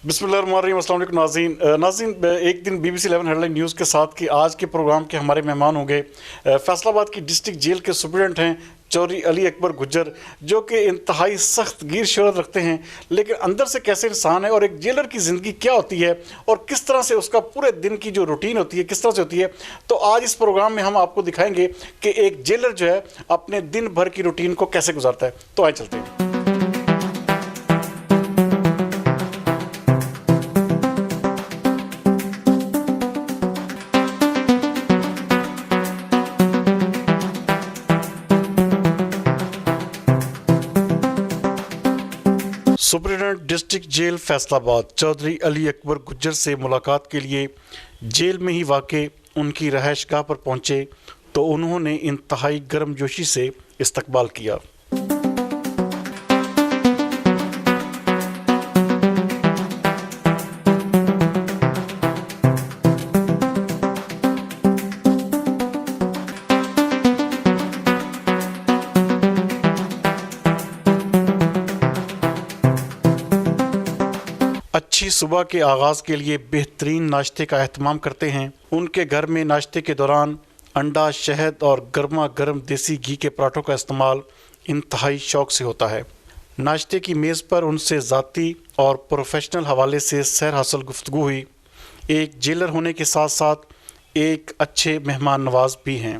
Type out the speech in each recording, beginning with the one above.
بسم اللہ الرحمن الرحیم۔ السلام علیکم ناظرین، ایک دن BBC 11 ہیڈ لائن نیوز کے ساتھ کہ آج کے پروگرام کے ہمارے مہمان ہوں گے فیصل آباد کی ڈسٹرکٹ جیل کے سپرنٹنڈنٹ ہیں چودھری علی اکبر گجر، جو کہ انتہائی سخت گیر شہرت رکھتے ہیں، لیکن اندر سے کیسے انسان ہے اور ایک جیلر کی زندگی کیا ہوتی ہے اور کس طرح سے اس کا پورے دن کی جو روٹین ہوتی ہے کس طرح سے ہوتی ہے، تو آج اس پروگرام میں ہم آپ کو دکھائیں گے کہ ایک جیلر جو ہے اپنے دن بھر کی روٹین کو کیسے گزارتا ہے۔ تو آئے چلتے ہیں۔ سپرنٹنڈنٹ ڈسٹرکٹ جیل فیصل آباد چودھری علی اکبر گجر سے ملاقات کے لیے جیل میں ہی واقع ان کی رہائش گاہ پر پہنچے تو انہوں نے انتہائی گرم جوشی سے استقبال کیا۔ اچھی صبح کے آغاز کے لیے بہترین ناشتے کا اہتمام کرتے ہیں۔ ان کے گھر میں ناشتے کے دوران انڈا، شہد اور گرما گرم دیسی گھی کے پراٹھوں کا استعمال انتہائی شوق سے ہوتا ہے۔ ناشتے کی میز پر ان سے ذاتی اور پروفیشنل حوالے سے سیر حاصل گفتگو ہوئی۔ ایک جیلر ہونے کے ساتھ ساتھ ایک اچھے مہمان نواز بھی ہیں۔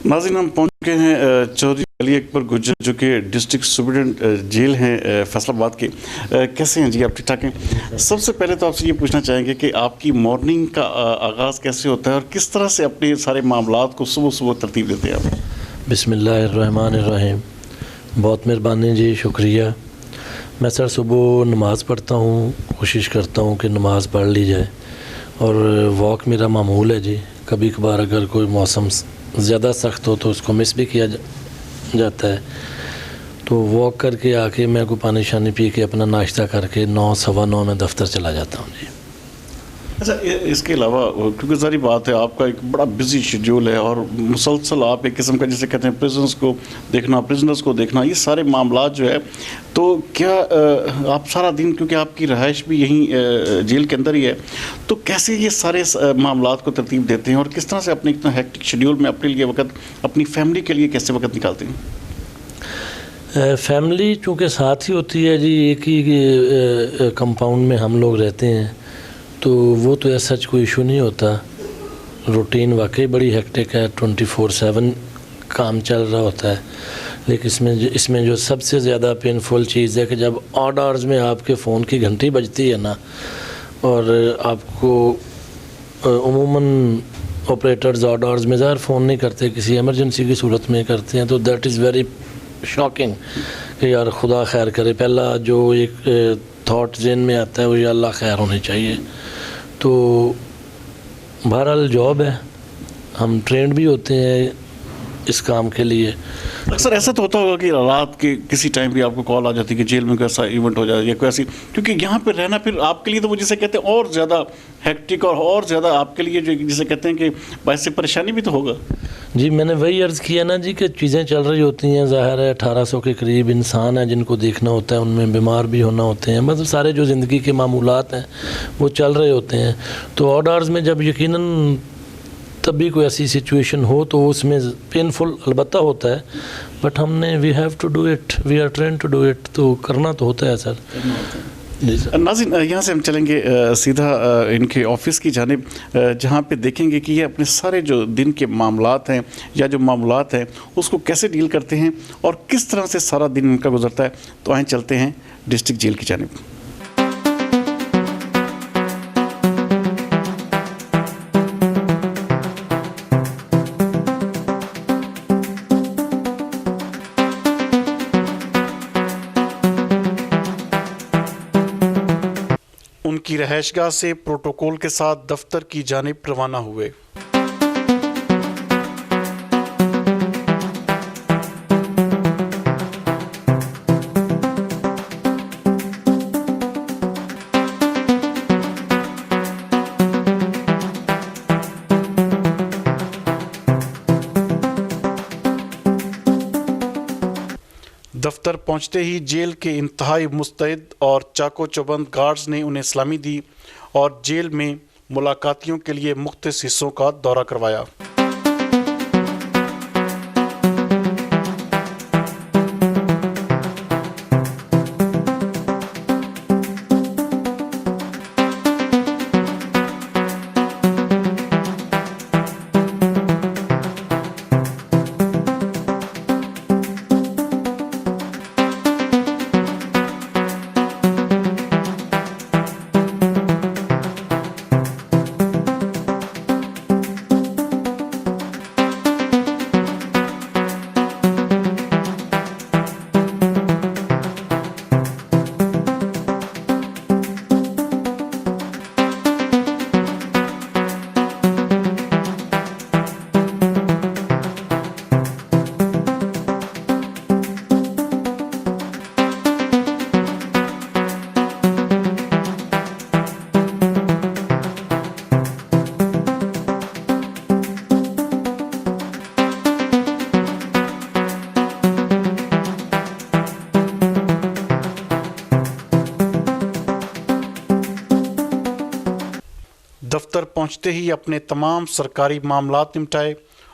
ناظرین، ہم پہنچ چکے ہیں چودھری علی اکبر گجر جو کہ ڈسٹرکٹ سپرنٹنڈنٹ جیل ہیں فیصل آباد کے۔ کیسے ہیں جی؟ آپ ٹھیک ٹھاک ہیں؟ سب سے پہلے تو آپ سے یہ پوچھنا چاہیں گے کہ آپ کی مارننگ کا آغاز کیسے ہوتا ہے اور کس طرح سے اپنے سارے معاملات کو صبح صبح ترتیب دیتے ہیں آپ؟ بسم اللہ الرحمن الرحیم۔ بہت مہربانی جی، شکریہ۔ میں سر صبح نماز پڑھتا ہوں، کوشش کرتا ہوں کہ نماز پڑھ لی جائے، اور واک میرا معمول ہے جی۔ کبھی کبھار اگر کوئی موسم زیادہ سخت ہو تو اس کو مس بھی کیا جاتا ہے، تو واک کر کے آ کے میں کو پانی شانی پی کے اپنا ناشتہ کر کے 9 سوا 9 میں دفتر چلا جاتا ہوں جی۔ اچھا، اس کے علاوہ کیونکہ ظاہری بات ہے آپ کا ایک بڑا بزی شیڈیول ہے اور مسلسل آپ ایک قسم کا جسے کہتے ہیں پریزنرز کو دیکھنا، یہ سارے معاملات جو ہے، تو کیا آپ سارا دن، کیونکہ آپ کی رہائش بھی یہیں جیل کے اندر ہی ہے، تو کیسے یہ سارے معاملات کو ترتیب دیتے ہیں اور کس طرح سے اپنے اتنا ہیکٹک شیڈیول میں اپنے لیے وقت، اپنی فیملی کے لیے کیسے وقت نکالتے ہیں؟ فیملی چونکہ ساتھ ہی ہوتی ہے جی، ایک ہی کمپاؤنڈ میں ہم لوگ رہتے ہیں، تو وہ تو ایسا کوئی ایشو نہیں ہوتا۔ روٹین واقعی بڑی ہیکٹک ہے، 24/7 کام چل رہا ہوتا ہے، لیکن اس میں جو سب سے زیادہ پینفل چیز ہے کہ جب آڈ آورز میں آپ کے فون کی گھنٹی بجتی ہے نا، اور آپ کو عموماً آپریٹرز آڈ آورز میں ظاہر فون نہیں کرتے، کسی ایمرجنسی کی صورت میں کرتے ہیں، تو دیٹ از ویری شاکنگ کہ یار خدا خیر کرے۔ پہلا جو ایک تھاٹ ذہن میں آتا ہے وہ یا اللہ خیر ہونی چاہیے۔ تو بہرحال جاب ہے، ہم ٹرینڈ بھی ہوتے ہیں اس کام کے لیے۔ اکثر ایسا تو ہوتا ہوگا کہ رات کے کسی ٹائم بھی آپ کو کال آ جاتی ہے کہ جیل میں کوئی ایسا ایونٹ ہو جائے یا کوئی ایسی، کیونکہ یہاں پہ رہنا پھر آپ کے لیے تو وہ جسے کہتے ہیں اور زیادہ ہیکٹک اور زیادہ آپ کے لیے جو جسے کہتے ہیں کہ باعث پریشانی بھی تو ہوگا۔ جی، میں نے وہی عرض کیا نا جی کہ چیزیں چل رہی ہوتی ہیں، ظاہر ہے 1800 کے قریب انسان ہیں جن کو دیکھنا ہوتا ہے، ان میں بیمار بھی ہونا ہوتے ہیں، مطلب سارے جو زندگی کے معمولات ہیں وہ چل رہے ہوتے ہیں۔ تو آڈ آورز میں جب یقیناً تب بھی کوئی ایسی سچویشن ہو تو اس میں پینفل البتہ ہوتا ہے، بٹ ہم نے we have to do it, we are train to do it, تو کرنا تو ہوتا ہے سر۔ ناظرین، یہاں سے ہم چلیں گے سیدھا ان کے آفس کی جانب، جہاں پہ دیکھیں گے کہ یہ اپنے سارے جو دن کے معاملات ہیں یا جو معاملات ہیں اس کو کیسے ڈیل کرتے ہیں اور کس طرح سے سارا دن ان کا گزرتا ہے۔ تو آئیں چلتے ہیں ڈسٹرکٹ جیل کی جانب۔ کی رہائش گاہ سے پروٹوکول کے ساتھ دفتر کی جانب روانہ ہوئے۔ دفتر پہنچتے ہی جیل کے انتہائی مستعد اور چاقو چوبند گارڈز نے انہیں سلامی دی اور جیل میں ملاقاتیوں کے لیے مختص حصوں کا دورہ کروایا۔ دفتر پہنچتے ہی اپنے تمام سرکاری معاملات نمٹائے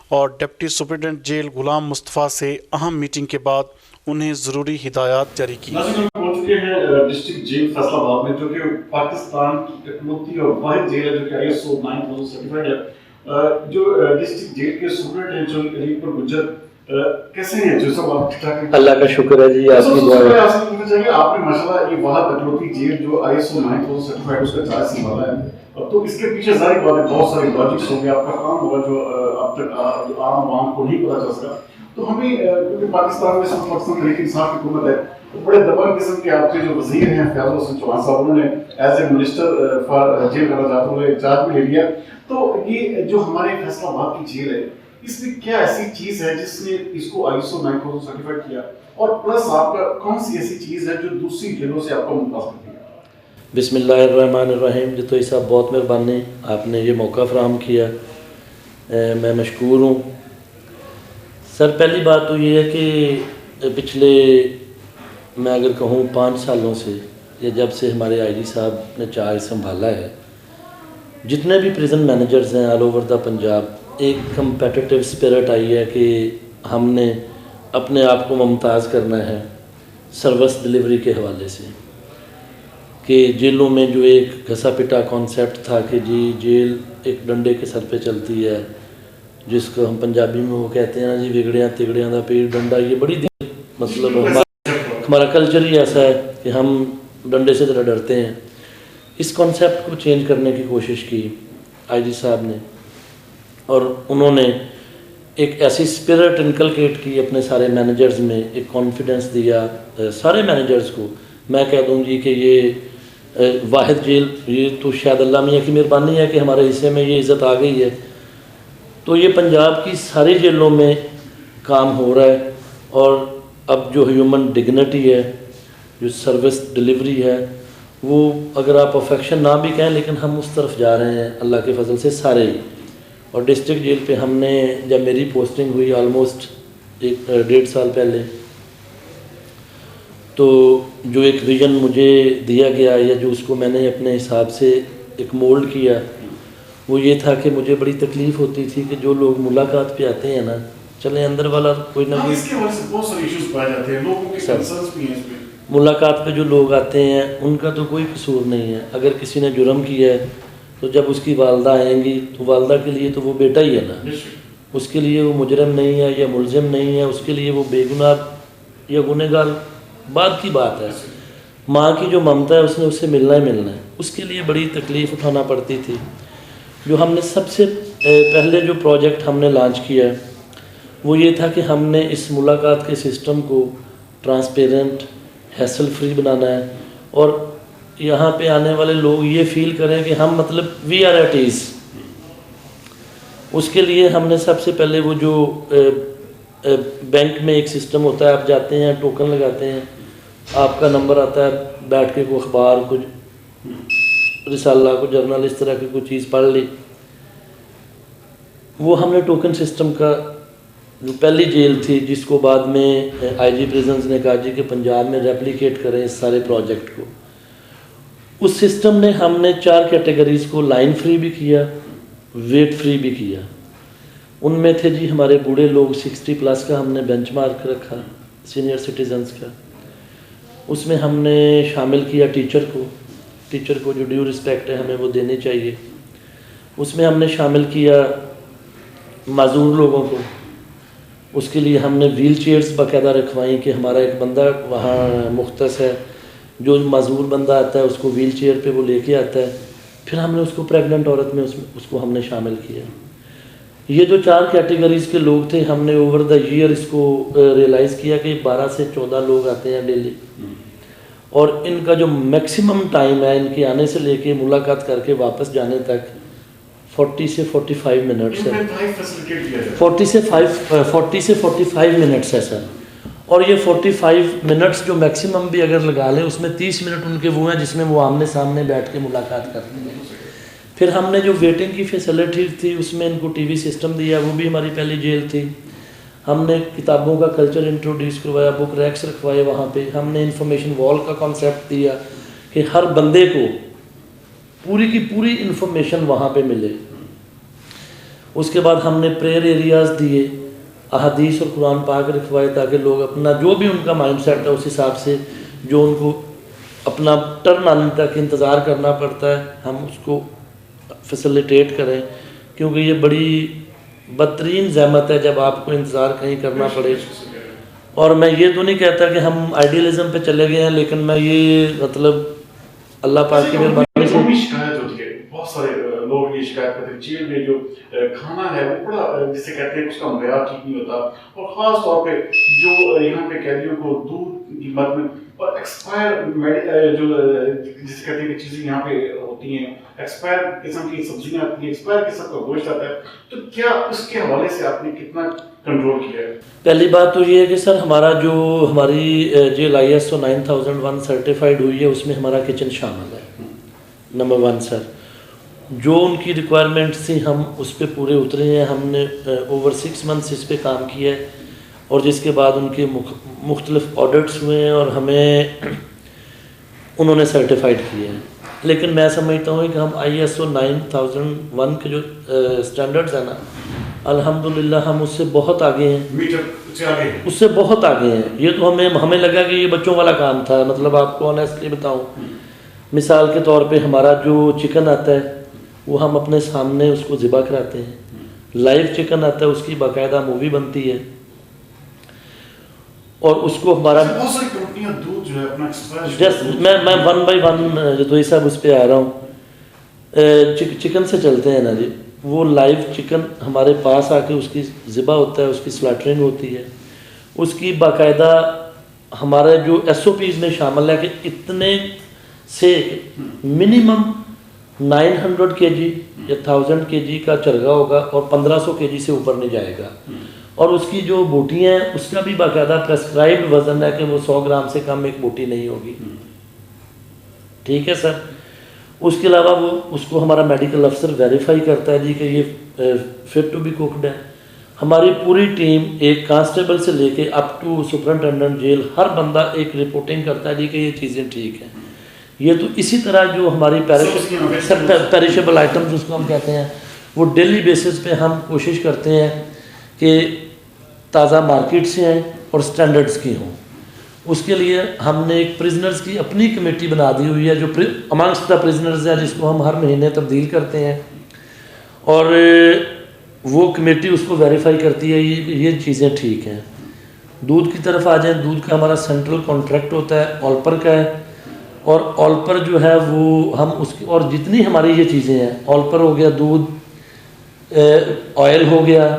اور deputy superintendent jail Ghulam Mustafa سے اہم میٹنگ کے بعد انہیں ضروری ہدایات جاری کی۔ پہنچ چکے ہیں ڈسٹرکٹ جیل فیصل آباد میں، جو کہ پاکستان کی اکلوتی اور واحد جیل ہے جو کہ ISO 9000 سرٹیفائڈ ہے۔ جو ڈسٹرکٹ جیل کے سپرنٹینڈنٹ ہیں چوری علی اکبر گجر، کیسے ہیں جو سب آپ ٹھیک ٹھاک ہیں؟ اللہ کا شکر ہے جی، آپ کی دعا ہے۔ آپ نے ماشاءاللہ یہ واحد اکلوتی جیل جو ISO 9000 سرٹیفائڈ اس کا چارج سنبھالا ہے، تو اس کے پیچھے ظاہر بات ہے بہت سارے لاجکس ہوں گے، آپ کا کام ہوگا جو اب تک عام عوام کو نہیں پتا چل سکا۔ تو ہمیں کیونکہ پاکستان میں سب پاکستان ایک انصاف کی حکومت ہے، تو بڑے دبنگ قسم کے آپ کے جو وزیر ہیں فیاض حسن چوہان صاحب، انہوں نے as a minister for jail اخراجات انہوں نے چارج بھی لے لیا۔ تو یہ جو ہمارے فیصل آباد کی جیل ہے، اس میں کیا ایسی چیز ہے جس نے اس کو ISO 9000 سرٹیفائڈ کیا، اور پلس آپ کا کون سی ایسی چیز ہے جو دوسری جیلوں سے آپ کو ممتاز کرتی ہے؟ بسم اللہ الرحمن الرحیم۔ جتوئی صاحب بہت مہربانی، آپ نے یہ موقع فراہم کیا، میں مشکور ہوں۔ سر پہلی بات تو یہ ہے کہ پچھلے میں اگر کہوں 5 سالوں سے یا جب سے ہمارے IG صاحب نے چارج سنبھالا ہے، جتنے بھی پریزن مینیجرز ہیں آل اوور دا پنجاب، ایک کمپیٹیٹیو اسپرٹ آئی ہے کہ ہم نے اپنے آپ کو ممتاز کرنا ہے سروس ڈلیوری کے حوالے سے، کہ جیلوں میں جو ایک گھسا پٹا کانسیپٹ تھا کہ جی جیل ایک ڈنڈے کے سر پہ چلتی ہے، جس کو ہم پنجابی میں وہ کہتے ہیں نا جی بگڑیاں تگڑیاں دا پیر ڈنڈا، یہ بڑی مطلب ہمارا کلچر ہی ایسا ہے کہ ہم ڈنڈے سے ذرا ڈرتے ہیں۔ اس کانسیپٹ کو چینج کرنے کی کوشش کی IG صاحب نے، اور انہوں نے ایک ایسی اسپرٹ انکلکیٹ کی اپنے سارے مینیجرز میں، ایک کانفیڈنس دیا سارے مینیجرز کو۔ میں کہہ دوں جی کہ یہ واحد جیل، یہ تو شاید اللہ میاں کی مہربانی ہے کہ ہمارے حصے میں یہ عزت آ گئی ہے، تو یہ پنجاب کی ساری جیلوں میں کام ہو رہا ہے۔ اور اب جو ہیومن ڈگنیٹی ہے، جو سروس ڈلیوری ہے، وہ اگر آپ پرفیکشن نہ بھی کہیں لیکن ہم اس طرف جا رہے ہیں اللہ کے فضل سے سارے ہی۔ اور ڈسٹرکٹ جیل پہ ہم نے جب میری پوسٹنگ ہوئی آلموسٹ 1.5 سال پہلے، تو جو ایک ویژن مجھے دیا گیا یا جو اس کو میں نے اپنے حساب سے ایک مولڈ کیا، وہ یہ تھا کہ مجھے بڑی تکلیف ہوتی تھی کہ جو لوگ ملاقات پہ آتے ہیں نا، چلیں اندر والا کوئی نہ کوئی ملاقات پہ جو لوگ آتے ہیں ان کا تو کوئی قصور نہیں ہے۔ اگر کسی نے جرم کیا ہے تو جب اس کی والدہ آئیں گی تو والدہ کے لیے تو وہ بیٹا ہی ہے نا، اس کے لیے وہ مجرم نہیں ہے یا ملزم نہیں ہے، اس کے لیے وہ بے گناہ یا گنہگار بعد کی بات ہے۔ ماں کی جو ممتا ہے اس نے اس سے ملنا ہی ملنا ہے، اس کے لیے بڑی تکلیف اٹھانا پڑتی تھی۔ جو ہم نے سب سے پہلے جو پروجیکٹ ہم نے لانچ کیا ہے وہ یہ تھا کہ ہم نے اس ملاقات کے سسٹم کو ٹرانسپیرنٹ، ہیسل فری بنانا ہے، اور یہاں پہ آنے والے لوگ یہ فیل کریں کہ ہم مطلب وی آر ایٹ ایز. اس کے لیے ہم نے سب سے پہلے وہ جو بینک میں ایک سسٹم ہوتا ہے, آپ جاتے ہیں ٹوکن لگاتے ہیں, آپ کا نمبر آتا ہے, بیٹھ کے کوئی اخبار کچھ رسالہ کوئی جرنل اس طرح کی کوئی چیز پڑھ لی. وہ ہم نے ٹوکن سسٹم کا جو پہلی جیل تھی جس کو بعد میں آئی جی پریزنز نے کہا جی کہ پنجاب میں ریپلیکیٹ کریں اس سارے پروجیکٹ کو, اس سسٹم نے ہم نے 4 کیٹیگریز کو لائن فری بھی کیا, ویٹ فری بھی کیا. ان میں تھے جی ہمارے بوڑھے لوگ 60+ کا ہم نے بینچ مارک رکھا, سینئر سٹیزنز کا. اس میں ہم نے شامل کیا ٹیچر کو جو ڈیو رسپیکٹ ہے ہمیں وہ دینی چاہیے. اس میں ہم نے شامل کیا معذور لوگوں کو, اس کے لیے ہم نے ویل چیئرز باقاعدہ رکھوائیں کہ ہمارا ایک بندہ وہاں مختص ہے, جو معذور بندہ آتا ہے اس کو ویل چیئر پہ وہ لے کے آتا ہے. پھر ہم نے اس کو پریگننٹ عورت میں اس کو ہم نے شامل کیا. یہ جو 4 کیٹیگریز کے لوگ تھے ہم نے اوور دا ایئر اس کو ریئلائز کیا کہ 12 سے 14 لوگ آتے ہیں ڈیلی, اور ان کا جو میکسیمم ٹائم ہے ان کے آنے سے لے کے ملاقات کر کے واپس جانے تک 40 سے 45 منٹس ہے. 40 سے 45 منٹس ہے سر. اور یہ 45 منٹس جو میکسیمم بھی اگر لگا لیں اس میں 30 منٹ ان کے وہ ہیں جس میں وہ آمنے سامنے بیٹھ کے ملاقات کرتے ہیں. پھر ہم نے جو ویٹنگ کی فیسلٹی تھی اس میں ان کو ٹی وی سسٹم دیا, وہ بھی ہماری پہلی جیل تھی. ہم نے کتابوں کا کلچر انٹروڈیوس کروایا, بک ریکس رکھوائے وہاں پہ. ہم نے انفارمیشن وال کا کانسیپٹ دیا کہ ہر بندے کو پوری کی پوری انفارمیشن وہاں پہ ملے. اس کے بعد ہم نے پریئر ایریاز دیے, احادیث اور قرآن پاک رکھوائے تاکہ لوگ اپنا جو بھی ان کا مائنڈ سیٹ ہے اس حساب سے جو ان کو اپنا ٹرن آنے تک انتظار کرنا پڑتا ہے ہم اس کو فیسیلیٹیٹ کریں, کیونکہ یہ بڑی بدترین زحمت ہے جب آپ کو انتظار کہیں کرنا پڑے. اور میں یہ تو نہیں کہتا کہ ہم آئیڈیلزم پہ چلے گئے ہیں, لیکن میں یہ مطلب اللہ پاک کی مہربانی سے شکایت ہوتی ہے, بہت سارے لوگ یہ شکایت کرتے ہیں جیل میں جو کھانا ہے وہ بڑا جسے کہتے ہیں اس کا معیار ٹھیک نہیں ہوتا, اور خاص طور پہ جو یہاں پہ قیدیوں کو دودھ کی مد میں اور ایکسپائر جو جسے کہتے ہیں کہ چیزیں یہاں پہ ہوتی ہیں, ایکسپائر قسم کی سبزیاں آتی ہیں, ایکسپائر قسم کا گوشت آتا ہے, تو کیا اس کے حوالے سے آپ نے کتنا کنٹرول کیا ہے؟ پہلی بات تو یہ ہے کہ سر ہماری جیل ISO 9001 سرٹیفائڈ ہوئی ہے, اس میں ہمارا کچن شامل ہے. نمبر 1 سر, جو ان کی ریکوائرمنٹس تھی ہم اس پہ پورے اترے ہیں. ہم نے اوور 6 منتھس اس پہ کام کیا ہے, اور جس کے بعد ان کے مختلف آڈٹس ہوئے ہیں اور ہمیں انہوں نے سرٹیفائڈ کیے ہیں. لیکن میں سمجھتا ہوں کہ ہم ISO 9001 کے جو سٹینڈرڈز ہیں نا, الحمدللہ ہم اس سے بہت آگے ہیں, اس سے بہت آگے ہیں. یہ تو ہمیں لگا کہ یہ بچوں والا کام تھا. مطلب آپ کو آنیسٹلی بتاؤں, مثال کے طور پہ ہمارا جو چکن آتا ہے وہ ہم اپنے سامنے اس کو ذبح کراتے ہیں. لائیو چکن آتا ہے, اس کی باقاعدہ مووی بنتی ہے, اور اس کو ہمارا بہت ساری کمپنیاں دودھ جو ہے اپنا جس میں 1 بائی 1 جدوئی صاحب اس پہ آ رہا ہوں. چکن سے چلتے ہیں نا جی, وہ لائیو چکن ہمارے پاس آ کے اس کی ذبح ہوتا ہے, اس کی سلیٹرنگ ہوتی ہے, اس کی باقاعدہ ہمارے جو SOPs میں شامل ہے کہ اتنے سے منیمم 900 kg یا 1000 kg کا چرگا ہوگا اور 1500 kg سے اوپر نہیں جائے گا. اور اس کی جو بوٹیاں ہیں اس کا بھی باقاعدہ پریسکرائبڈ وزن ہے کہ وہ 100 گرام سے کم ایک بوٹی نہیں ہوگی. ٹھیک ہے سر. اس کے علاوہ وہ اس کو ہمارا میڈیکل افسر ویریفائی کرتا ہے جی کہ یہ فٹ ٹو بی کوکڈ ہے. ہماری پوری ٹیم ایک کانسٹیبل سے لے کے اپ ٹو سپرنٹینڈنٹ جیل ہر بندہ ایک رپورٹنگ کرتا ہے جی کہ یہ چیزیں ٹھیک ہیں. یہ تو اسی طرح جو ہماری پیریشیبل آئٹمز اس کو ہم کہتے ہیں, وہ ڈیلی بیسس پہ ہم کوشش کرتے ہیں کہ تازہ مارکیٹ سے آئیں اور سٹینڈرڈز کی ہوں. اس کے لیے ہم نے ایک پرزنرز کی اپنی کمیٹی بنا دی ہوئی ہے جو امانگسٹ دا پرزنرز ہے, جس کو ہم ہر مہینے تبدیل کرتے ہیں, اور وہ کمیٹی اس کو ویریفائی کرتی ہے یہ چیزیں ٹھیک ہیں. دودھ کی طرف آ جائیں. دودھ کا ہمارا سینٹرل کانٹریکٹ ہوتا ہے اولپر کا ہے, اور اولپر جو ہے وہ ہم اس کی, اور جتنی ہماری یہ چیزیں ہیں, اولپر ہو گیا, دودھ, آئل ہو گیا,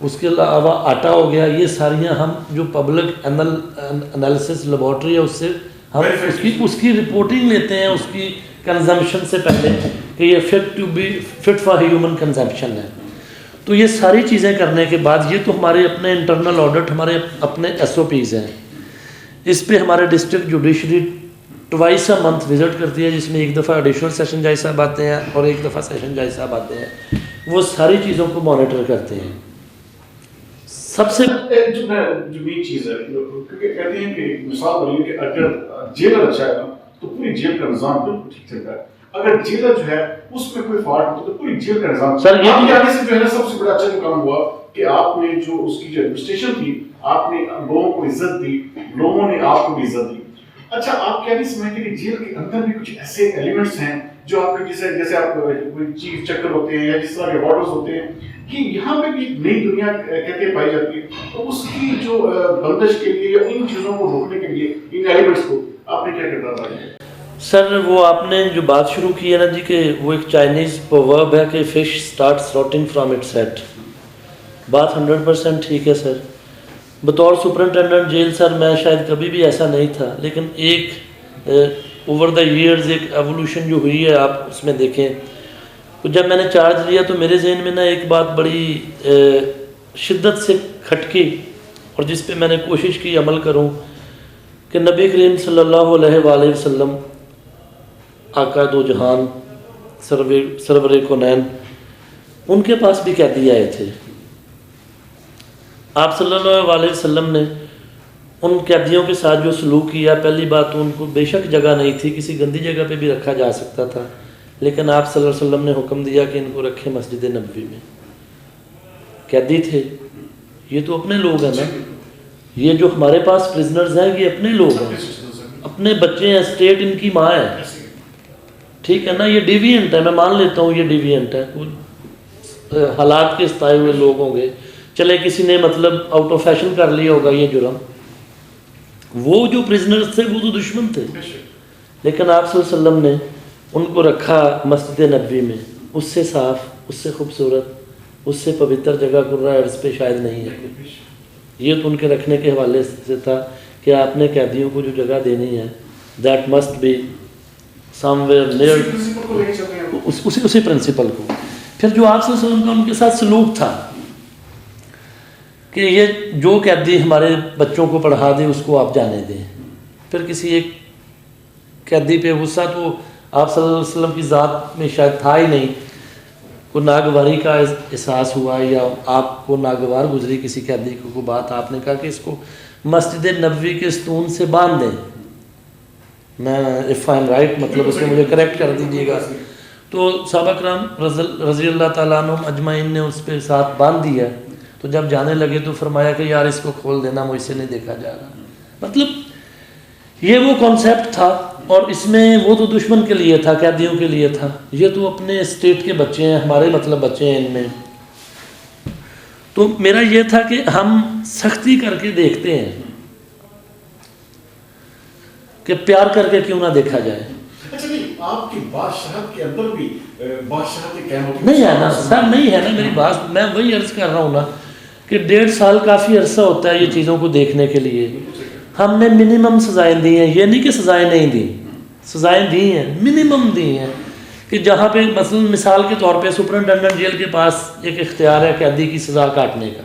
اس کے علاوہ آٹا ہو گیا, یہ ساریاں ہم جو پبلک انالیسس لیبارٹری ہے اس سے ہم اس کی رپورٹنگ لیتے ہیں اس کی کنزمپشن سے پہلے کہ یہ فٹ فار ہیومن کنزمپشن ہے. تو یہ ساری چیزیں کرنے کے بعد یہ تو ہمارے اپنے انٹرنل آڈٹ ہمارے اپنے SOPs ہیں. اس پہ ہمارے district judiciary twice a month visit کرتی ہے جس میں ایک دفعہ ایڈیشنل سیشن جج صاحب آتے ہیں اور ایک دفعہ سیشن جج صاحب آتے ہیں. وہ ساری چیزوں کو مانیٹر کرتے ہیں. سب سے جو مین چیز ہے کیونکہ کہتے ہیں کہ مثال بنی کہ اگر جیلر اچھا ہے تو پوری جیل کا نظام بالکل ٹھیک چلتا ہے. اگر جیلر جو ہے اس میں کوئی فالٹ ہو تو پوری جیل کا نظام. سر یہ آنے سے جو ہے نا سب سے بڑا اچھا جو کام ہوا کہ آپ نے جو اس کی جو ایڈمنسٹریشن تھی آپ نے لوگوں کو عزت دی, لوگوں نے آپ کو بھی عزت دی. اچھا آپ کیا نہیں سمجھتے کہ جیل کے اندر بھی کچھ ایسے ایلیمنٹس ہیں جو آپ کے جیسے آپ کوئی چیف چکر ہوتے ہیں یا جس طرح کے وارڈرز ہوتے ہیں کہ یہاں پہ بھی ایک نئی دنیا کہتے پائی جاتی ہے. تو اس کی جو بندش کے لیے یا ان چیزوں کو روکنے کے لیے ان ایلیمنٹس کو آپ نے کیا کردار ادا کیا؟ سر وہ آپ نے جو بات شروع کی ہے نا جی کہ وہ ایک چائنیز پروورب ہے کہ fish starts rotting from its head. بات 100% ٹھیک ہے سر. بطور سپرنٹینڈنٹ جیل سر میں شاید کبھی بھی ایسا نہیں تھا, لیکن ایک اوور دا ایئرز ایک ایوولوشن جو ہوئی ہے آپ اس میں دیکھیں. تو جب میں نے چارج لیا تو میرے ذہن میں نا ایک بات بڑی شدت سے کھٹکی اور جس پہ میں نے کوشش کی عمل کروں کہ نبی کریم صلی اللہ علیہ وآلہ وسلم آقا دو جہان سرور کونین ان کے پاس بھی قیدی آئے تھے. آپ صلی اللہ علیہ وسلم نے ان قیدیوں کے ساتھ جو سلوک کیا, پہلی بات تو ان کو بے شک جگہ نہیں تھی, کسی گندی جگہ پہ بھی رکھا جا سکتا تھا, لیکن آپ صلی اللہ علیہ وسلم نے حکم دیا کہ ان کو رکھیں مسجد نبوی میں. قیدی تھے, یہ تو اپنے لوگ ہیں نا, یہ جو ہمارے پاس پرزنرز ہیں یہ اپنے لوگ ہیں, اپنے بچے ہیں, اسٹیٹ ان کی ماں ہے, ٹھیک ہے نا. یہ ڈیوینٹ ہے, میں مان لیتا ہوں یہ ڈیوینٹ ہے, حالات کے ستائے ہوئے لوگ ہوں گے, چلے کسی نے مطلب آؤٹ آف فیشن کر لیا ہوگا یہ جرم. وہ جو پرزنرز تھے وہ تو دشمن تھے, لیکن آپ صلی اللہ علیہ وسلم نے ان کو رکھا مسجد نبوی میں. اس سے صاف, اس سے خوبصورت, اس سے پوتر جگہ قرہ عرض پہ شاید نہیں ہے. یہ تو ان کے رکھنے کے حوالے سے تھا کہ آپ نے قیدیوں کو جو جگہ دینی ہے that must be somewhere near اسی پرنسپل کو. پھر جو آپ صلی اللہ علیہ وسلم کا ان کے ساتھ سلوک تھا کہ یہ جو قیدی ہمارے بچوں کو پڑھا دے اس کو آپ جانے دیں. پھر کسی ایک قیدی پہ غصہ تو آپ صلی اللہ علیہ وسلم کی ذات میں شاید تھا ہی نہیں, کو ناگواری کا احساس ہوا یا آپ کو ناگوار گزری کسی قیدی کو بات, آپ نے کہا کہ اس کو مسجد نبوی کے ستون سے باندھ دیں. میں اف آئی ایم رائٹ, مطلب اس میں مجھے کریکٹ کر دیجیے گا. تو صحابہ کرام رضی اللہ تعالیٰ عنہم اجمعین نے اس پہ ساتھ باندھ دیا. تو جب جانے لگے تو فرمایا کہ یار اس کو کھول دینا, مجھ سے نہیں دیکھا جا رہا. مطلب یہ وہ کانسیپٹ تھا, اور اس میں وہ تو دشمن کے لیے تھا, قیدیوں کے لیے تھا. یہ تو اپنے اسٹیٹ کے بچے ہیں, ہمارے مطلب بچے ہیں ان میں. تو میرا یہ تھا کہ ہم سختی کر کے دیکھتے ہیں کہ پیار کر کے کیوں نہ دیکھا جائے. اچھا نہیں, آپ کی بادشاہت کے اندر بھی بادشاہت قائم ہوتی نہیں ہے نا سر, نہیں ہے نا میری بات. میں وہی عرض کر رہا ہوں نا کہ 1.5 سال کافی عرصہ ہوتا ہے یہ چیزوں کو دیکھنے کے لیے. ہم نے منیمم سزائیں دی ہیں, یہ نہیں کہ سزائیں نہیں دی, سزائیں دی ہیں, منیمم دی ہیں. کہ جہاں پہ مثال کے طور پہ سپرنٹینڈنٹ جیل کے پاس ایک اختیار ہے قیدی کی سزا کاٹنے کا,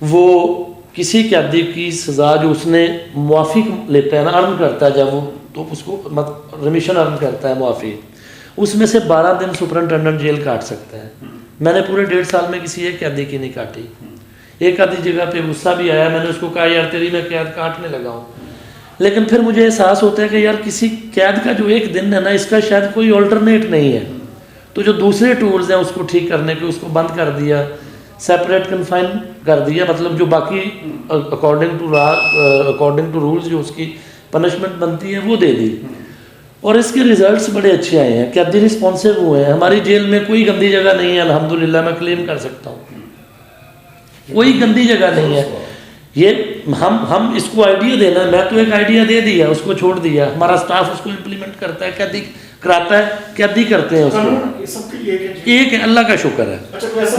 وہ کسی قیدی کی سزا جو اس نے معافی لیتا ہے نا, ارن کرتا ہے جب وہ, تو اس کو ریمیشن ارن کرتا ہے معافی, اس میں سے 12 دن سپرنٹینڈنٹ جیل کاٹ سکتا ہے. میں نے پورے 1.5 سال میں کسی ایک قیدی کی نہیں کاٹی. ایک آدھی جگہ پہ غصہ بھی آیا, میں نے اس کو کہا یار تیری میں قید کاٹنے لگا ہوں, لیکن پھر مجھے احساس ہوتا ہے کہ یار کسی قید کا جو ایک دن ہے نا, اس کا شاید کوئی آلٹرنیٹ نہیں ہے. تو جو دوسرے ٹولز ہیں اس کو ٹھیک کرنے کے, اس کو بند کر دیا, سیپریٹ کنفائن کر دیا, مطلب جو باقی اکارڈنگ ٹو رولز جو اس کی پنشمنٹ بنتی ہے وہ دے دی. اور اس کے ریزلٹس بڑے اچھے آئے ہیں, قیدی رسپانسو ہوئے ہیں. ہماری جیل میں کوئی گندی جگہ نہیں ہے الحمدللہ, میں کلیم کر سکتا ہوں, کوئی گندی جگہ نہیں ہے. یہ ہم اس کو آئیڈیا دینا, میں تو ایک آئیڈیا دے دیا, اس کو چھوڑ دیا, ہمارا سٹاف اس کو امپلیمنٹ کرتا ہے, قیدی کراتا ہے, قیدی کرتے ہیں اس کو. ایک ہے, اللہ کا شکر ہے.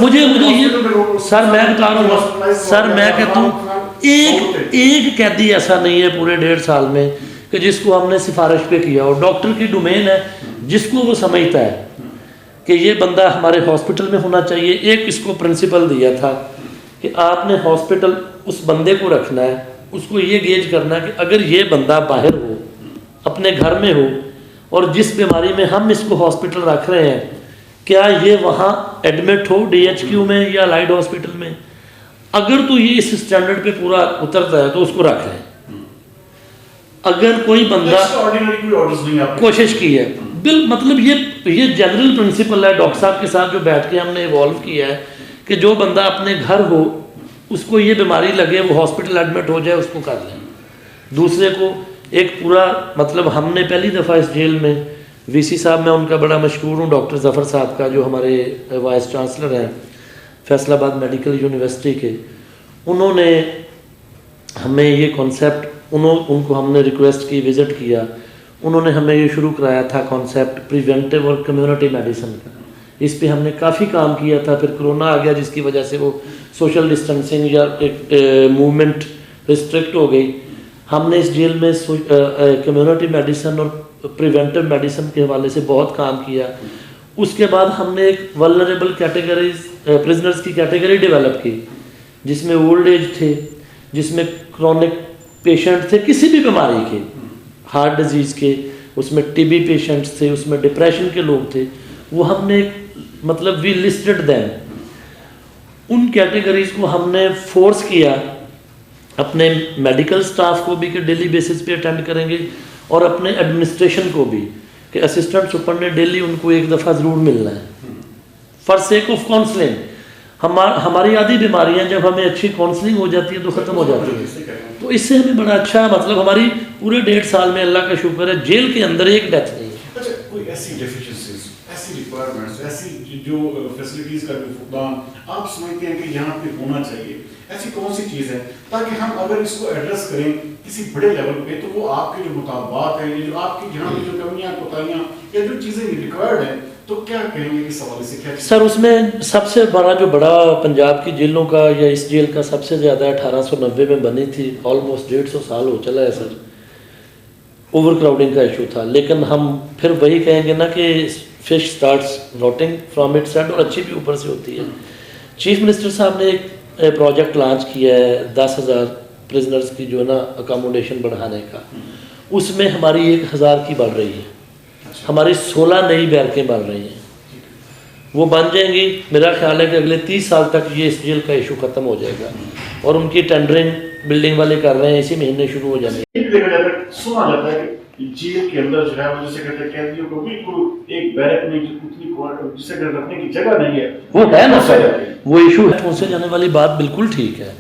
مجھے یہ سر میں بتا رہا ہوں, سر میں کہتا ہوں ایک قیدی ایسا نہیں ہے پورے 1.5 سال میں کہ جس کو ہم نے سفارش پہ کیا، اور ڈاکٹر کی ڈومین ہے جس کو وہ سمجھتا ہے کہ یہ بندہ ہمارے ہاسپٹل میں ہونا چاہیے۔ ایک اس کو پرنسپل دیا تھا کہ آپ نے ہاسپٹل اس بندے کو رکھنا ہے، اس کو یہ گیج کرنا ہے کہ اگر یہ بندہ باہر ہو، اپنے گھر میں ہو، اور جس بیماری میں ہم اس کو ہاسپٹل رکھ رہے ہیں کیا یہ وہاں ایڈمٹ ہو ڈی ایچ کیو میں یا لائٹ ہاسپٹل میں، اگر تو یہ اس اسٹینڈرڈ پہ پورا اترتا ہے تو اس کو رکھ لیں۔ اگر کوئی بندہ کوشش کی ہے مطلب یہ جنرل پرنسپل ہے ڈاکٹر صاحب کے ساتھ جو بیٹھ کے ہم نے ایوالو کیا ہے کہ جو بندہ اپنے گھر ہو، اس کو یہ بیماری لگے، وہ ہاسپٹل ایڈمٹ ہو جائے، اس کو کر لیں۔ دوسرے کو ایک پورا مطلب ہم نے پہلی دفعہ اس جیل میں وی سی صاحب، میں ان کا بڑا مشکور ہوں، ڈاکٹر ظفر صاحب کا جو ہمارے وائس چانسلر ہیں فیصل آباد میڈیکل یونیورسٹی کے، انہوں نے ہمیں یہ کانسیپٹ، ان کو ہم نے ریکویسٹ کی، وزٹ کیا، انہوں نے ہمیں یہ شروع کرایا تھا کانسیپٹ پریونٹیو اور کمیونٹی میڈیسن کا۔ اس پہ ہم نے کافی کام کیا تھا، پھر کرونا آ گیا جس کی وجہ سے وہ سوشل ڈسٹینسنگ یا ایک موومنٹ ریسٹرکٹ ہو گئی۔ ہم نے اس جیل میں کمیونٹی میڈیسن اور پریونٹیو میڈیسن کے حوالے سے بہت کام کیا۔ اس کے بعد ہم نے ایک ولنریبل کیٹیگریز پرزنرز کی کیٹیگری ڈیولپ کی، جس میں اولڈ ایج تھے، جس میں کرونک پیشنٹ تھے کسی بھی بیماری کے، ہارٹ ڈیزیز کے، اس میں ٹی بی پیشنٹس تھے، اس میں ڈپریشن کے لوگ تھے، وہ ہم نے مطلب وی لسٹڈ دیم۔ ان کیٹیگریز کو ہم نے فورس کیا اپنے میڈیکل سٹاف کو بھی کہ ڈیلی بیسس پہ اٹینڈ کریں گے، اور اپنے ایڈمنسٹریشن کو بھی کہ اسسٹنٹ سپر نے ڈیلی ان کو ایک دفعہ ضرور ملنا ہے فار سیک آف کاؤنسلنگ۔ ہماری آدھی بیماریاں جب ہمیں اچھی کاؤنسلنگ ہو جاتی ہے تو ختم ہو جاتی ہے، تو اس سے ہمیں بڑا اچھا مطلب ہماری پورے 1.5 سال میں اللہ کا شکر ہے جیل کے اندر ایک ڈیتھ نہیں ہے۔ اچھا، کوئی ایسی ڈیفیشنسیز، ایسی ریکوائرمنٹس، ایسی جو فیسلٹیز کا جو فقدان آپ سمجھتے ہیں کہ یہاں پہ ہونا چاہیے، ایسی کون سی چیز ہے تاکہ ہم اگر اس کو ایڈریس کریں کسی بڑے لیول پہ تو وہ آپ کے جو مطالبات ہیں، جو آپ کی جہاں پہ جو کمیاں کوتاہیاں یا جو چیزیں ریکوائرڈ ہیں، تو کیا کہیں گے اس حوالے سے؟ کیا سر اس میں سب سے بڑا پنجاب کی جیلوں کا یا اس جیل کا سب سے زیادہ 1890 میں بنی تھی، آلموسٹ 150 سال ہو چلا ہے سر، اوور کراؤڈنگ کا ایشو تھا۔ لیکن ہم پھر وہی کہیں گے نا کہ fish starts rotting from its head, اور اچھی بھی اوپر سے ہوتی ہے۔ چیف منسٹر صاحب نے ایک پروجیکٹ لانچ کیا ہے 10,000 پرزنرز کی جو ہے نا اکاموڈیشن بڑھانے کا، اس میں ہماری 1,000 کی بڑھ رہی ہے، ہماری 16 نئی بیرکیں بن رہی ہیں، وہ بن جائیں گی۔ میرا خیال ہے کہ اگلے 30 سال تک یہ اس جیل کا ایشو ختم ہو جائے گا، اور ان کی ٹینڈرنگ بلڈنگ والے کر رہے ہیں، اسی مہینے شروع ہو جائیں گے۔ سنا جاتا ہے کہ جیل کے اندر جو ہے وہ جسے کہتے ہیں قیدیوں کو بالکل ایک بیرک میں جسے کہتے رکھنے کی جگہ نہیں ہے، وہ ہے نا سر، وہ ایشو ہے، پہنچے جانے والی بات بالکل ٹھیک ہے،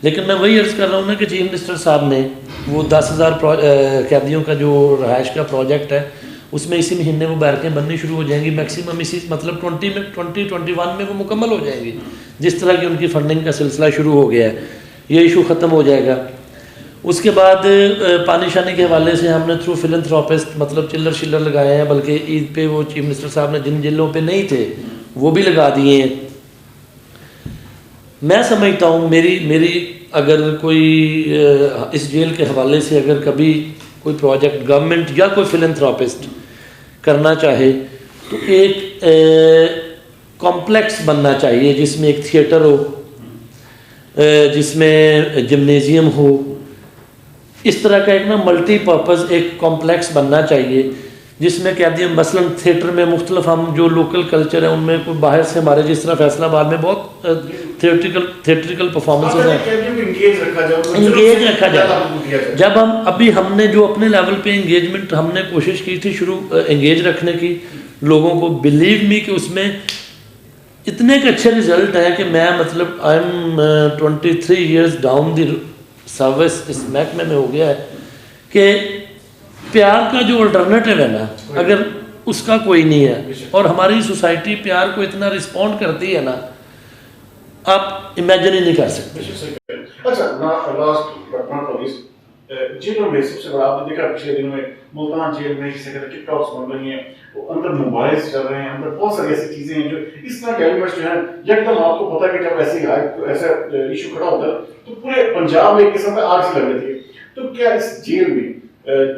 لیکن میں وہی عرض کر رہا ہوں نا کہ چیف منسٹر صاحب نے وہ 10,000 قیدیوں کا جو رہائش کا پروجیکٹ ہے، اس میں اسی مہینے وہ بیرکیں بننی شروع ہو جائیں گی، میکسیمم اسی مطلب 2021 میں وہ مکمل ہو جائیں گی، جس طرح کی ان کی فنڈنگ کا سلسلہ شروع ہو گیا ہے، یہ ایشو ختم ہو جائے گا۔ اس کے بعد پانی شانی کے حوالے سے ہم نے تھرو فلنتھراپسٹ مطلب چلر شلر لگائے ہیں، بلکہ عید پہ وہ چیف منسٹر صاحب نے جن جیلوں پہ نہیں تھے وہ بھی لگا دیے ہیں۔ میں سمجھتا ہوں میری اگر کوئی اس جیل کے حوالے سے اگر کبھی کوئی پروجیکٹ گورنمنٹ یا کوئی فلنتھراپسٹ کرنا چاہے تو ایک کمپلیکس بننا چاہیے، جس میں ایک تھیٹر ہو، جس میں جمنیزیم ہو، اس طرح کا ایک نا ملٹی پرپز ایک کمپلیکس بننا چاہیے، جس میں قیدی مثلاً تھیٹر میں مختلف ہم جو لوکل کلچر ہیں ان میں کوئی باہر سے ہمارے جس طرح فیصل آباد میں بہت تھیٹریکل پرفارمنسز ہیں، انگیج رکھا جائے۔ جب ہم نے جو اپنے لیول پہ انگیجمنٹ ہم نے کوشش کی تھی شروع انگیج رکھنے کی لوگوں کو، بلیو می کہ اس میں اتنے ایک اچھے ریزلٹ ہیں کہ میں مطلب I am 23 years down the service اس محکمے میں ہو گیا ہے کہ پیار کا جو الٹرنیٹیو ہے نا، اگر اس کا کوئی نہیں ہے، اور ہماری سوسائٹی پیار کو اتنا رسپونڈ کرتی ہے نا، آپ امیجن ہی نہیں کر سکتے۔ اچھا، جیلوں میں سب سے بڑا آپ نے دیکھا پچھلے دنوں میں ملتان جیل میں جسے کہتے ہیں ٹک ٹاکس بن رہی ہیں، اندر موبائل چل رہے ہیں، اندر بہت ساری ایسی چیزیں ہیں جو اس طرح کے ایلیمنٹس جو ہیں یکدم آپ کو پتا ہے کہ جب ایسا ایشو کھڑا ہوتا ہے تو پورے پنجاب میں ایک قسم کا آگ سی لگ رہی ہے۔ تو کیا اس جیل میں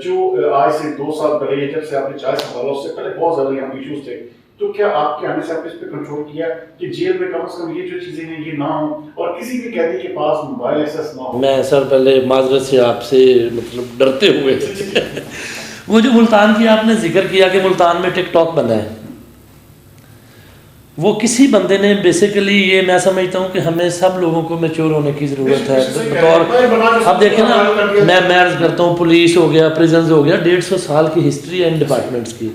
جو آج سے 2 سال پہلے جب سے آپ نے 40 سال اس سے پہلے بہت زیادہ یہاں ایشوز تھے، تو کیا آپ کے آنے سے آپ اس پہ کنٹرول کیا کہ جیل میں کم از کم یہ جو چیزیں ہیں یہ نہ ہوں اور کسی بھی قیدی کے پاس موبائل ایکسیس نہ ہو؟ میں سر پہلے معذرت سے آپ سے مطلب ڈرتے ہوئے وہ جو ملتان کی آپ نے ذکر کیا کہ ملتان میں ٹک ٹاک بنا ہے، وہ کسی بندے نے بیسیکلی یہ میں سمجھتا ہوں کہ ہمیں سب لوگوں کو میچور ہونے کی ضرورت ہے بطور اب دیکھیں نا میں عرض کرتا ہوں پولیس ہو گیا پریزنز ہو گیا 150 سال کی ہسٹری ہے ان ڈپارٹمنٹس کی.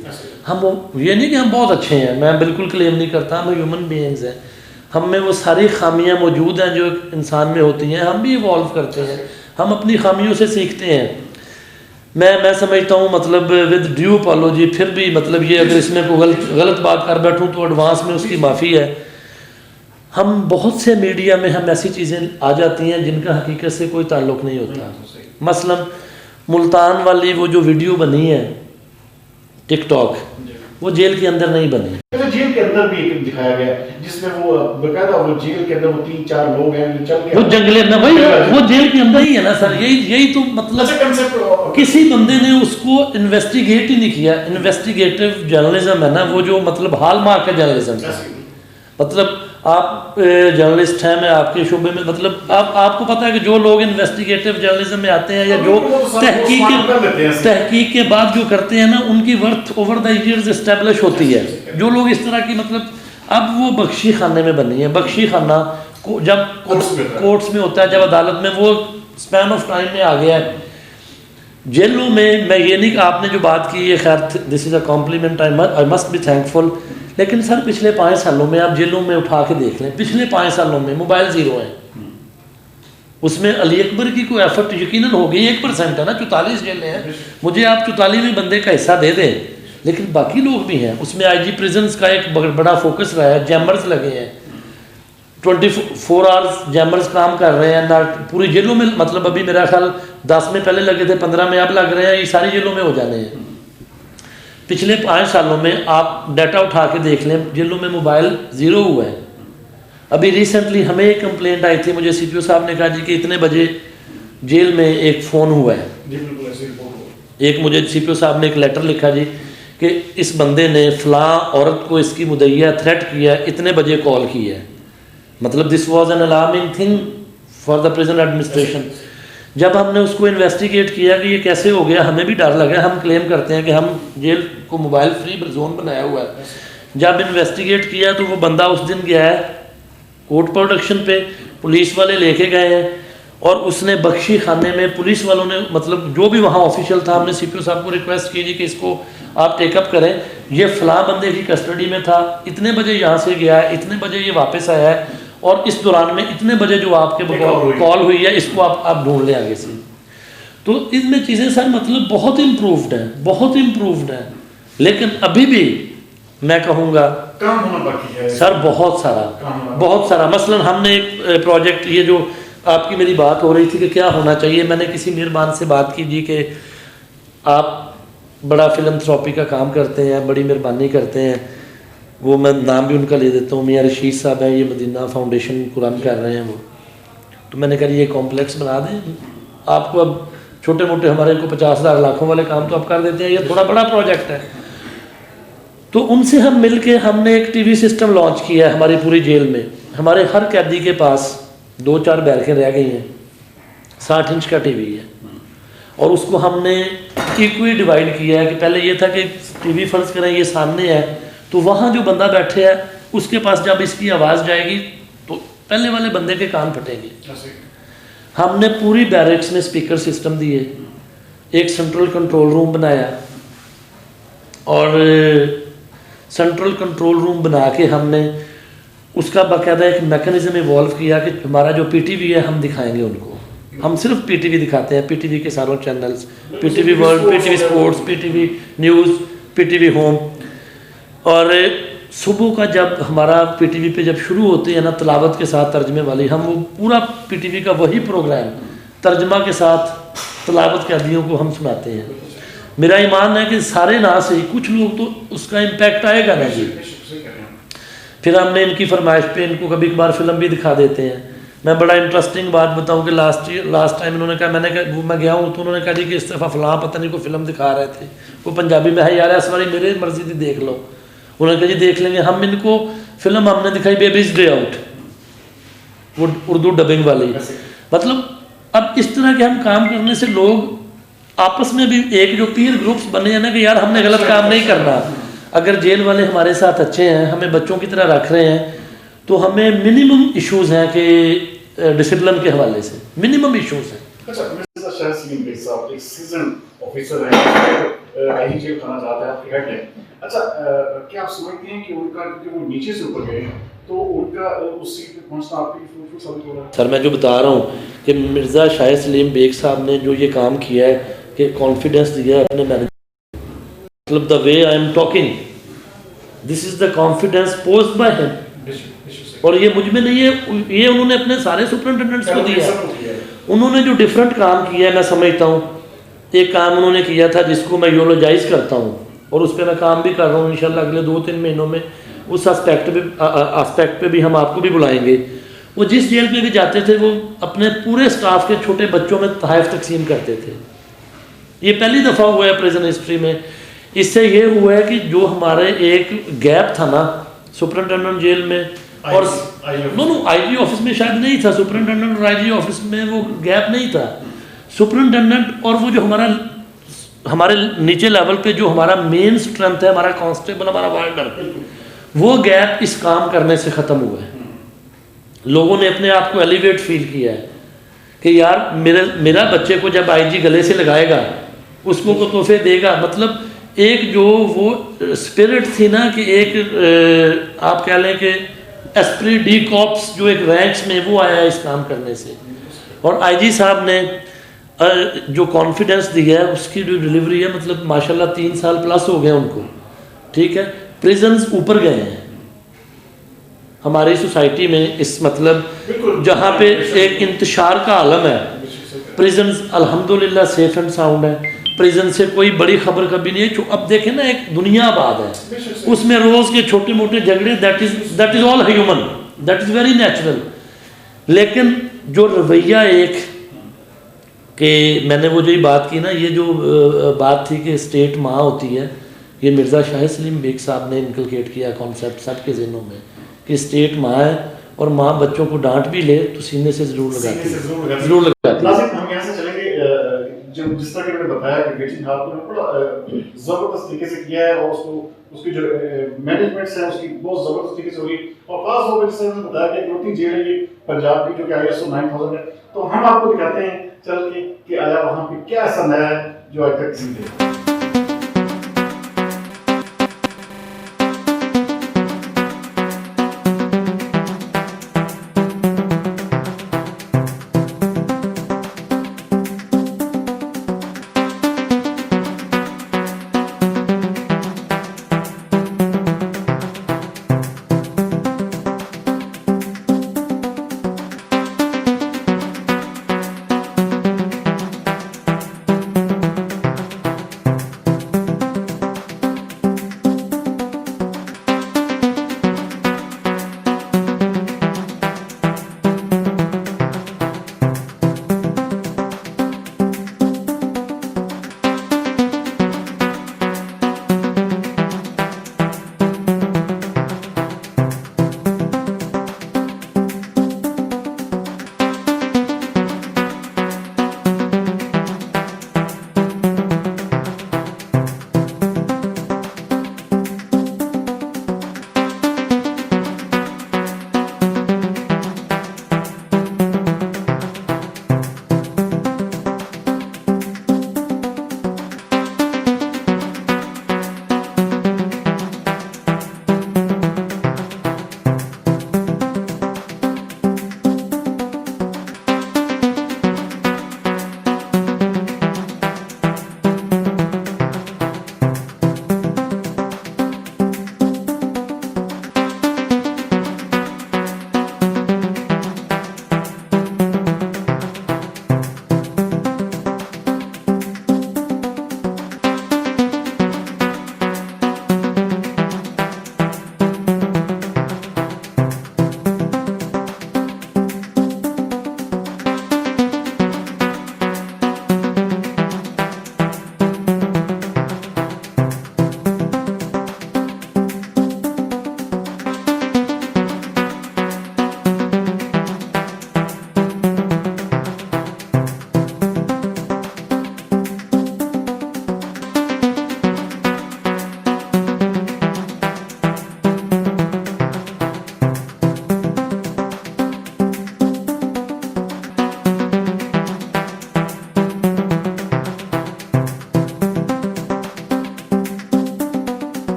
ہم یہ نہیں کہ ہم بہت اچھے ہیں، میں بالکل کلیم نہیں کرتا، ہم ہیومن بینگز ہیں، ہم میں وہ ساری خامیاں موجود ہیں جو ایک انسان میں ہوتی ہیں، ہم بھی ایوالو کرتے ہیں، ہم اپنی خامیوں سے سیکھتے ہیں. میں سمجھتا ہوں مطلب ود ڈیو اپالوجی پھر بھی مطلب یہ اگر اس میں کوئی غلط بات کر بیٹھوں تو ایڈوانس میں اس کی معافی ہے. ہم بہت سے میڈیا میں ہم ایسی چیزیں آ جاتی ہیں جن کا حقیقت سے کوئی تعلق نہیں ہوتا. مثلا ملتان والی وہ جو ویڈیو بنی ہے ٹک ٹاک، وہ جیل کے اندر نہیں بنی. جیل کے اندر بھی ایک دکھایا گیا جس میں وہ باقاعدہ وہ جیل کے اندر وہ 3-4 لوگ ہیں جو چل کے وہ جنگلے نہ بھائی وہ جیل کے اندر ہی ہے نا سر. یہی تو مطلب کسی بندے نے اس کو انویسٹیگیٹ ہی نہیں کیا. انویسٹیگیٹو جرنلزم ہے نا وہ جو مطلب ہال مارک ہے جرنلزم کا. مطلب آپ جرنلسٹ ہیں، میں آپ کے شعبے میں مطلب آپ کو پتہ ہے کہ جو لوگ انویسٹیگیٹو جرنلزم میں آتے ہیں یا جو تحقیق کے بعد جو کرتے ہیں نا ان کی worth over the years establish ہوتی ہے. جو لوگ اس طرح کی مطلب اب وہ بخشی خانے میں بنی ہے. بخشی خانہ جب کورٹس میں ہوتا ہے، جب عدالت میں، وہ اسپین آف ٹائم میں آ گیا ہے. جیلوں میں یہ نہیں کہ آپ نے جو بات کی یہ خیر this is a compliment, I must be thankful, لیکن سر پچھلے 5 سالوں میں آپ جیلوں میں اٹھا کے دیکھ لیں، پچھلے 5 سالوں میں موبائل 0 ہیں. اس میں علی اکبر کی کوئی ایفرٹ یقیناً ہوگی، 1% ہے نا، 44 جیلیں ہیں. مجھے آپ 44ویں بندے کا حصہ دے دیں، لیکن باقی لوگ بھی ہیں. اس میں آئی جی پریزنس کا ایک بڑا فوکس رہا ہے. جیمرز لگے ہیں، 24 آورز جیمرز کام کر رہے ہیں نہ پوری جیلوں میں. مطلب ابھی میرا خیال 10 میں پہلے لگے تھے، 15 میں اب لگ رہے ہیں، یہ ساری جیلوں میں ہو جانے ہیں. پچھلے 5 سالوں میں آپ ڈیٹا اٹھا کے دیکھ لیں، جیلوں میں موبائل 0 ہوا ہے. ابھی ریسنٹلی ہمیں ایک کمپلینٹ آئی تھی، مجھے سی پی او صاحب نے کہا جی کہ اتنے بجے جیل میں ایک فون ہوا ہے. ایک مجھے سی پی او صاحب نے ایک لیٹر لکھا جی کہ اس بندے نے فلاں عورت کو اس کی مدعیہ تھریٹ کیا، اتنے بجے کال کی ہے. مطلب this was an alarming thing for the prison administration. جب ہم نے اس کو انویسٹیگیٹ کیا کہ یہ کیسے ہو گیا، ہمیں بھی ڈر لگا. ہم کلیم کرتے ہیں کہ ہم جیل کو موبائل فری زون بنایا ہوا ہے. جب انویسٹیگیٹ کیا تو وہ بندہ اس دن گیا ہے کورٹ پروڈکشن پہ، پولیس والے لے کے گئے ہیں، اور اس نے بخشی خانے میں پولیس والوں نے مطلب جو بھی وہاں آفیشیل تھا، ہم نے سی پی او صاحب کو ریکویسٹ کی جی کہ اس کو آپ ٹیک اپ کریں، یہ فلاں بندے کی کسٹڈی میں تھا، اتنے بجے یہاں سے گیا ہے، اتنے بجے یہ واپس آیا ہے، اور اس دوران میں اتنے بجے جو آپ کے کال ہوئی ہے اس کو آپ ڈھونڈ لیں آگے سے. تو اس میں چیزیں سر مطلب بہت امپرووڈ ہیں، بہت امپرووڈ ہیں. لیکن ابھی بھی میں کہوں گا سر بہت سارا. مثلا ہم نے ایک پروجیکٹ، یہ جو آپ کی میری بات ہو رہی تھی کہ کیا ہونا چاہیے، میں نے کسی مہربان سے بات کی جی کہ آپ بڑا فلم تھراپی کا کام کرتے ہیں، بڑی مہربانی کرتے ہیں. وہ میں نام بھی ان کا لے دیتا ہوں، میاں رشید صاحب ہیں، یہ مدینہ فاؤنڈیشن قرآن کر رہے ہیں وہ. تو میں نے کہا یہ کمپلیکس بنا دیں آپ کو. اب چھوٹے موٹے ہمارے کو 50,000 لاکھوں والے کام تو اب کر دیتے ہیں، یہ تھوڑا بڑا پروجیکٹ ہے. تو ان سے ہم مل کے ہم نے ایک ٹی وی سسٹم لانچ کیا ہے ہماری پوری جیل میں. ہمارے ہر قیدی کے پاس 2-4 بیرکیں رہ گئی ہیں، 60 انچ کا ٹی وی ہے، اور اس کو ہم نے ایکولی ڈیوائڈ کیا ہے. کہ پہلے یہ تھا کہ ٹی وی فرض کریں یہ سامنے ہے تو وہاں جو بندہ بیٹھے ہے اس کے پاس جب اس کی آواز جائے گی تو پہلے والے بندے کے کان پھٹیں گے. ہم نے پوری بیرکس میں اسپیکر سسٹم دیے، ایک سینٹرل کنٹرول روم بنایا، اور سینٹرل کنٹرول روم بنا کے ہم نے اس کا باقاعدہ ایک میکانزم ایوالو کیا کہ ہمارا جو پی ٹی وی ہے ہم دکھائیں گے ان کو. ہم صرف پی ٹی وی دکھاتے ہیں، پی ٹی وی کے ساروں channels, P T V world, P T V sports, P T V news, P T V home. اور صبح کا جب ہمارا پی ٹی وی پہ جب شروع ہوتی ہے نا تلاوت کے ساتھ ترجمے والی، ہم وہ پورا پی ٹی وی کا وہی پروگرام ترجمہ کے ساتھ تلاوت قیدیوں کو ہم سناتے ہیں. میرا ایمان ہے کہ سارے نہ سے کچھ لوگ تو اس کا امپیکٹ آئے گا نا جی. پھر ہم نے ان کی فرمائش پہ ان کو کبھی کبھار فلم بھی دکھا دیتے ہیں. میں بڑا انٹرسٹنگ بات بتاؤں کہ لاسٹ ٹائم انہوں نے کہا، میں گیا ہوں تو انہوں نے کہا جی کہ اس دفعہ فلاں پتہ نہیں کوئی فلم دکھا رہے تھے، وہ پنجابی میں ہے، یار اس باری میرے مرضی تھی دیکھ لو. انہوں نے کہا جی دیکھ لیں گے. ہم ان کو فلم ہم نے دکھائی بیبیز ڈے آؤٹ، وہ اردو ڈبنگ والی. مطلب اب اس طرح کے ہم کام کرنے سے لوگ آپس میں بھی ایک جو پیر گروپس بنے ہیں نا کہ یار ہم نے غلط کام نہیں کرنا. اگر جیل والے ہمارے ساتھ اچھے ہیں، ہمیں بچوں کی طرح رکھ رہے ہیں، تو ہمیں منیمم ایشوز ہیں کہ ڈسپلن کے حوالے سے منیمم ایشوز ہیں. اچھا مرزا شاہ سلیم بیگ صاحب ایک سیزن آفیسر ہیں، آئی جی جیل خانہ جاتا ہے، آپ کے ہیڈ ہیں. اچھا کیا آپ سمجھتے ہیں کہ ان کا کیونکہ وہ نیچے سے اوپر گئے ہیں تو ان کا اس سیٹ پہ پہنچنا آپ کے لیے فروٹفل ثابت ہو رہا ہے؟ سر میں جو بتا رہا ہوں کہ مرزا شاہ سلیم بیگ صاحب نے جو یہ کام کیا ہے کہ کانفیڈنس دیا ہے اپنے مینیجر، مطلب the way I am talking, this is the confidence posed by him. اور یہ مجھ میں نہیں ہے، یہ انہوں نے اپنے سارے سپرنٹینڈنٹس کو دیا ہے. انہوں نے جو ڈفرینٹ کام کیا ہے، میں سمجھتا ہوں ایک کام انہوں نے کیا تھا جس کو میں یولوجائز کرتا ہوں اور اس پہ میں کام بھی کر رہا ہوں. انشاءاللہ اگلے 2-3 مہینوں میں اس اسپیکٹ پہ بھی ہم آپ کو بھی بلائیں گے. وہ جس جیل پہ بھی جاتے تھے وہ اپنے پورے سٹاف کے چھوٹے بچوں میں تحائف تقسیم کرتے تھے. یہ پہلی دفعہ ہوا ہے پریزن ہسٹری میں. اس سے یہ ہوا ہے کہ جو ہمارے ایک گیپ تھا نا سپرنٹینڈنٹ جیل میں اور آئی جی آفس میں شاید نہیں تھا، سپرنٹینڈنٹ اور آئی جی آفس میں وہ گیپ نہیں تھا. سپرنٹینڈنٹ اور وہ جو ہمارے نیچے لیول پہ جو ہمارا مین اسٹرینتھ ہے، ہمارا کانسٹیبل، ہمارا وارڈر، وہ گیپ اس کام کرنے سے ختم ہوا ہے. لوگوں نے اپنے آپ کو ایلیویٹ فیل کیا ہے کہ یار میرا بچے کو جب آئی جی گلے سے لگائے گا، اس کو تحفے دے گا. مطلب ایک جو وہ اسپرٹ تھی نا کہ ایک آپ کہہ لیں کہ ایسپری ڈی کاپس جو ایک رینکس میں، وہ آیا ہے اس کام کرنے سے. اور آئی جی صاحب نے جو کانفیڈنس دیا ہے، اس کی جو ڈلیوری ہے، مطلب ماشاءاللہ 3 سال پلس ہو گئے ان کو. ٹھیک ہے، پریزنز اوپر گئے ہیں ہماری سوسائٹی میں. اس مطلب جہاں پہ ایک انتشار کا عالم ہے، پریزنز الحمدللہ سیف اینڈ ساؤنڈ ہے. پریزن سے کوئی بڑی خبر کبھی نہیں ہے. اب دیکھیں نا، ایک دنیا آباد ہے، اس میں روز کے چھوٹے موٹے جھگڑے، that is all human, that is very natural. لیکن جو رویہ ایک کہ میں نے وہ جو بات کی نا، یہ جو بات تھی کہ اسٹیٹ ماں ہوتی ہے، یہ مرزا شاہ سلیم بیگ صاحب نے انکلکیٹ کیا کانسیپٹ سب کے ذہنوں میں کہ اسٹیٹ ماں ہے، اور ماں بچوں کو ڈانٹ بھی لے تو سینے سے ضرور لگاتی ہے، ضرور لگاتی ہے. ہم یہاں سے چلیں گے. جس طرح کہ میں نے بتایا کہ بیٹی ہاتھ میں بڑا زبردست طریقے سے کیا ہے، اور اس کی جو مینجمنٹس ہیں اس کی بہت زبردست طریقے سے ہوئی. اور خاص طور پر جس طرح بتایا کہ ایک جیل ہے یہ پنجاب کی جو کہ ISO 9000 ہے. تو ہم آپ کو دکھاتے ہیں چل کے کہ آیا وہاں پہ کیا ایسا نیا ہے جو آج تک کسی نے.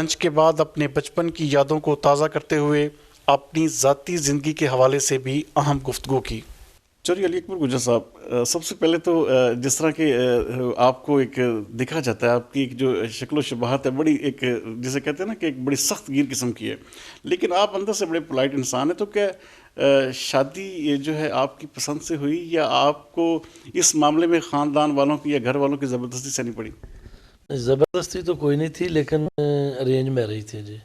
لنچ کے بعد اپنے بچپن کی یادوں کو تازہ کرتے ہوئے اپنی ذاتی زندگی کے حوالے سے بھی اہم گفتگو کی۔ چوری علی اکبر گجر صاحب، سب سے پہلے تو جس طرح کہ آپ کو ایک دیکھا جاتا ہے، آپ کی ایک جو شکل و شباہت ہے بڑی ایک جسے کہتے ہیں نا کہ ایک بڑی سخت گیر قسم کی ہے، لیکن آپ اندر سے بڑے پولائٹ انسان ہیں، تو کیا شادی جو ہے آپ کی پسند سے ہوئی یا آپ کو اس معاملے میں خاندان والوں کی یا گھر والوں کی زبردستی سہنی پڑی؟ زبردستی تو کوئی نہیں تھی، لیکن ارینج میرج تھی جی۔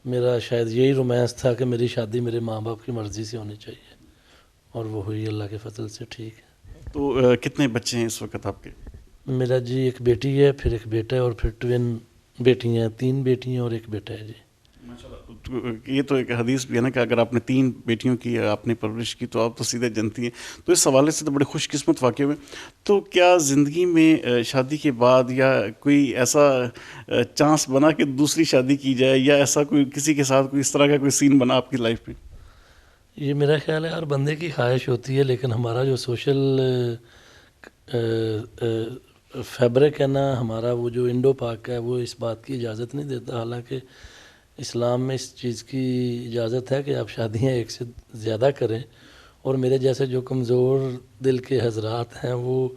میرا شاید یہی رومانس تھا کہ میری شادی میرے ماں باپ کی مرضی سے ہونی چاہیے، اور وہ ہوئی اللہ کے فضل سے ٹھیک ہے۔ تو کتنے بچے ہیں اس وقت آپ کے؟ میرا جی ایک بیٹی ہے، پھر ایک بیٹا ہے، اور پھر ٹوین بیٹیاں ہیں، 3 بیٹیاں اور ایک بیٹا ہے جی۔ یہ تو ایک حدیث بھی ہے نا کہ اگر آپ نے 3 بیٹیوں کی آپ نے پرورش کی تو آپ تو سیدھے جنتی ہیں، تو اس حوالے سے تو بڑے خوش قسمت واقع ہوئے۔ تو کیا زندگی میں شادی کے بعد یا کوئی ایسا چانس بنا کہ دوسری شادی کی جائے، یا ایسا کوئی کسی کے ساتھ کوئی اس طرح کا کوئی سین بنا آپ کی لائف میں؟ یہ میرا خیال ہے ہر بندے کی خواہش ہوتی ہے، لیکن ہمارا جو سوشل فیبرک ہے نا ہمارا، وہ جو انڈو پاک کا ہے، وہ اس بات کی اجازت نہیں دیتا۔ حالانکہ اسلام میں اس چیز کی اجازت ہے کہ آپ شادیاں ایک سے زیادہ کریں، اور میرے جیسے جو کمزور دل کے حضرات ہیں وہ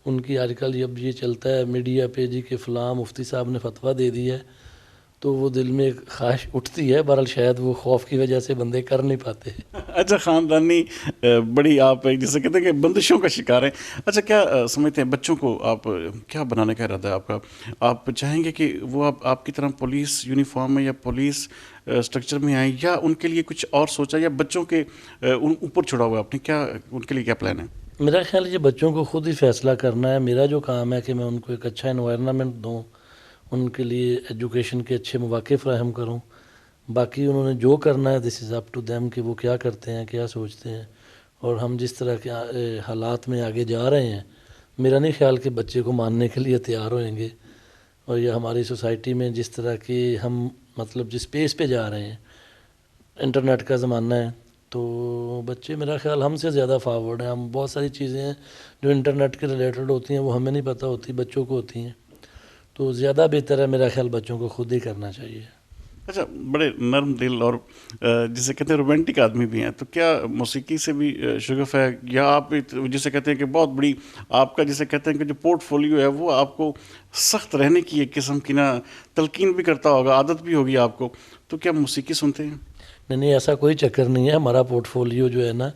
ان کی آج کل اب یہ چلتا ہے میڈیا پہ جی کہ فلاں مفتی صاحب نے فتویٰ دے دی ہے، تو وہ دل میں ایک خواہش اٹھتی ہے، بہرحال شاید وہ خوف کی وجہ سے بندے کر نہیں پاتے۔ اچھا، خاندانی بڑی آپ جسے کہتے ہیں کہ بندشوں کا شکار ہیں۔ اچھا، کیا سمجھتے ہیں بچوں کو آپ کیا بنانے کا ارادہ ہے آپ کا؟ آپ چاہیں گے کہ وہ آپ کی طرح پولیس یونیفارم میں یا پولیس اسٹرکچر میں آئیں، یا ان کے لیے کچھ اور سوچا، یا بچوں کے اوپر چھوڑا ہوا آپ نے؟ کیا ان کے لیے کیا پلان ہے؟ میرا خیال ہے یہ بچوں کو خود ہی فیصلہ کرنا ہے۔ میرا جو کام ہے کہ میں ان کو ایک اچھا انوائرنمنٹ دوں، ان کے لیے ایجوکیشن کے اچھے مواقع فراہم کروں۔ باقی انہوں نے جو کرنا ہے دس از اپ ٹو دیم کہ وہ کیا کرتے ہیں، کیا سوچتے ہیں، اور ہم جس طرح کے حالات میں آگے جا رہے ہیں، میرا نہیں خیال کہ بچے کو ماننے کے لیے تیار ہوئیں گے۔ اور یہ ہماری سوسائٹی میں جس طرح کی ہم مطلب جس پیس پہ جا رہے ہیں، انٹرنیٹ کا زمانہ ہے، تو بچے میرا خیال ہم سے زیادہ فارورڈ ہیں۔ ہم بہت ساری چیزیں ہیں جو انٹرنیٹ کے ریلیٹڈ ہوتی ہیں وہ ہمیں نہیں پتہ ہوتی، بچوں کو ہوتی ہیں، تو زیادہ بہتر ہے میرا خیال بچوں کو خود ہی کرنا چاہیے۔ اچھا، بڑے نرم دل اور جسے کہتے ہیں رومانٹک آدمی بھی ہیں، تو کیا موسیقی سے بھی شغف ہے، یا آپ جسے کہتے ہیں کہ بہت بڑی آپ کا جسے کہتے ہیں کہ جو پورٹ فولیو ہے وہ آپ کو سخت رہنے کی ایک قسم کی نا تلقین بھی کرتا ہوگا، عادت بھی ہوگی آپ کو، تو کیا موسیقی سنتے ہیں؟ نہیں، ایسا کوئی چکر نہیں ہے۔ ہمارا پورٹ فولیو جو ہے نا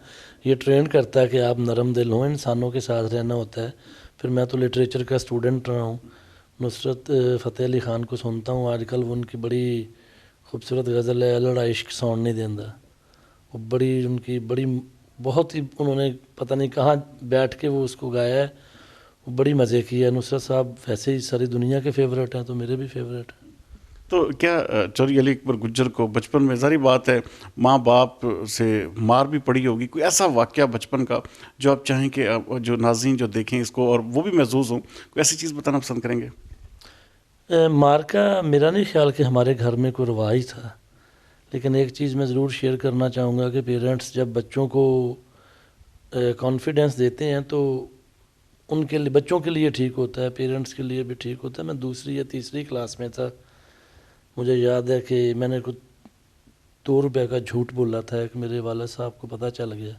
یہ ٹرینڈ کرتا ہے کہ آپ نرم دل ہوں، انسانوں کے ساتھ رہنا ہوتا ہے۔ پھر میں تو لٹریچر کا اسٹوڈنٹ رہا ہوں، نصرت فتح علی خان کو سنتا ہوں آج کل۔ وہ ان کی بڑی خوبصورت غزل ہے الڑا عشق سون نہیں دیندا، وہ بڑی ان کی بڑی بہت ہی انہوں نے پتہ نہیں کہاں بیٹھ کے وہ اس کو گایا ہے، وہ بڑی مزے کی ہے۔ نصرت صاحب ویسے ہی ساری دنیا کے فیوریٹ ہیں، تو میرے بھی فیوریٹ ہیں۔ تو کیا چوری علی اکبر گجر کو بچپن میں، ظاہری بات ہے ماں باپ سے مار بھی پڑی ہوگی، کوئی ایسا واقعہ بچپن کا جو آپ چاہیں کہ جو ناظرین جو دیکھیں اس کو اور وہ بھی محظوظ ہوں، کوئی ایسی چیز بتانا پسند کریں گے؟ مار کا میرا نہیں خیال کہ ہمارے گھر میں کوئی رواج تھا، لیکن ایک چیز میں ضرور شیئر کرنا چاہوں گا کہ پیرنٹس جب بچوں کو کانفیڈنس دیتے ہیں تو ان کے لیے بچوں کے لیے ٹھیک ہوتا ہے، پیرنٹس کے لیے بھی ٹھیک ہوتا ہے۔ میں 2 یا 3 کلاس میں تھا، مجھے یاد ہے کہ میں نے کچھ 2 روپے کا جھوٹ بولا تھا، ایک میرے والد صاحب کو پتہ چل گیا،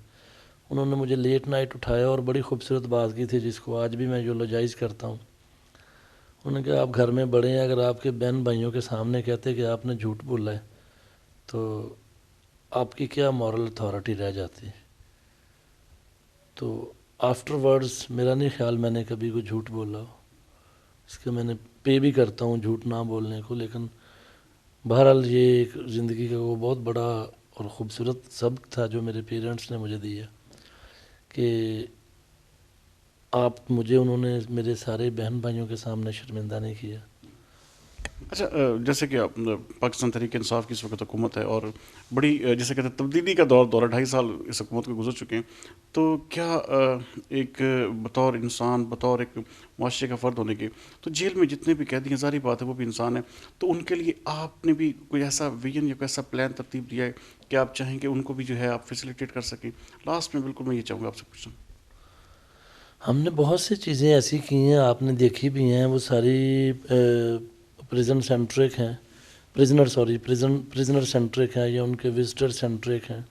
انہوں نے مجھے لیٹ نائٹ اٹھایا اور بڑی خوبصورت بات کی تھی جس کو آج بھی میں یولوجائز کرتا ہوں۔ انہوں نے کہا آپ گھر میں بڑے ہیں، اگر آپ کے بہن بھائیوں کے سامنے کہتے کہ آپ نے جھوٹ بولا ہے تو آپ کی کیا مورل اتھارٹی رہ جاتی۔ تو آفٹر ورڈز میرا نہیں خیال میں نے کبھی کوئی جھوٹ بولا ہو، اس کا میں نے پے بھی کرتا ہوں جھوٹ نہ بولنے کو۔ لیکن بہرحال یہ ایک زندگی کا وہ بہت بڑا اور خوبصورت سبق تھا جو میرے پیرنٹس نے مجھے دیا کہ آپ مجھے انہوں نے میرے سارے بہن بھائیوں کے سامنے شرمندہ نہیں کیا۔ اچھا، جیسے کہ پاکستان تحریک انصاف کی اس وقت حکومت ہے اور بڑی جیسے کہتے ہیں تبدیلی کا دور 2.5 سال اس حکومت کو گزر چکے ہیں، تو کیا ایک بطور انسان، بطور ایک معاشرے کا فرد ہونے کے، تو جیل میں جتنے بھی قیدی ہیں ظاہری بات ہے وہ بھی انسان ہیں، تو ان کے لیے آپ نے بھی کوئی ایسا ویژن یا کوئی ایسا پلان ترتیب دیا ہے کہ آپ چاہیں کہ ان کو بھی جو ہے آپ فیسیلیٹیٹ کر سکیں؟ لاسٹ میں بالکل میں یہ چاہوں گا آپ سے پوچھنا۔ ہم نے بہت سی چیزیں ایسی کی ہیں، آپ نے دیکھی بھی ہیں، وہ ساری پریزن سینٹرک ہیں پریزنر سینٹرک ہیں یا ان کے وزٹر سینٹرک ہیں،